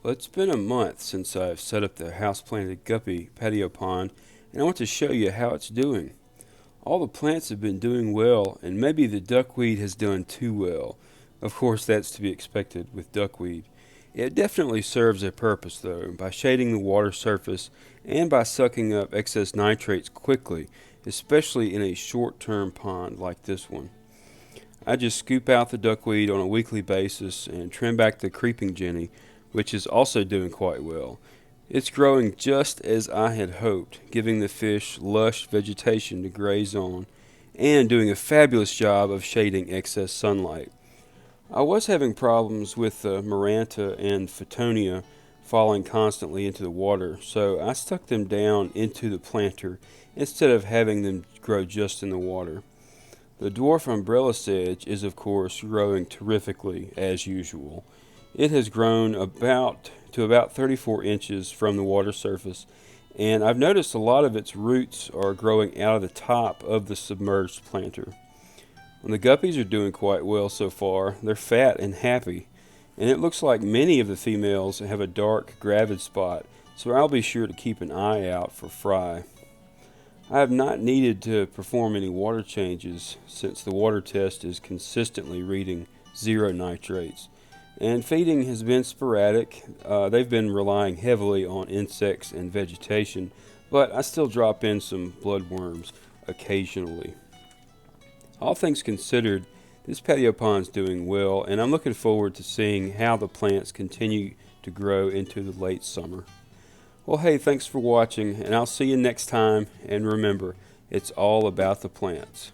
Well, it's been a month since I've set up the house-planted Guppy Patio pond, and I want to show you how it's doing. All the plants have been doing well, and maybe the duckweed has done too well. Of course, that's to be expected with duckweed. It definitely serves a purpose, though, by shading the water surface and by sucking up excess nitrates quickly, especially in a short-term pond like this one. I just scoop out the duckweed on a weekly basis and trim back the creeping jenny, which is also doing quite well. It's growing just as I had hoped, giving the fish lush vegetation to graze on and doing a fabulous job of shading excess sunlight. I was having problems with Maranta and Photonia falling constantly into the water, so I stuck them down into the planter instead of having them grow just in the water. The dwarf umbrella sedge is, of course, growing terrifically as usual. It has grown to about 34 inches from the water surface, and I've noticed a lot of its roots are growing out of the top of the submerged planter. And the guppies are doing quite well so far. They're fat and happy, and it looks like many of the females have a dark gravid spot, so I'll be sure to keep an eye out for fry. I have not needed to perform any water changes since the water test is consistently reading 0 nitrates. And feeding has been sporadic. They've been relying heavily on insects and vegetation, but I still drop in some bloodworms occasionally. All things considered, this patio pond's doing well, and I'm looking forward to seeing how the plants continue to grow into the late summer. Well, hey, thanks for watching, and I'll see you next time, and remember, it's all about the plants.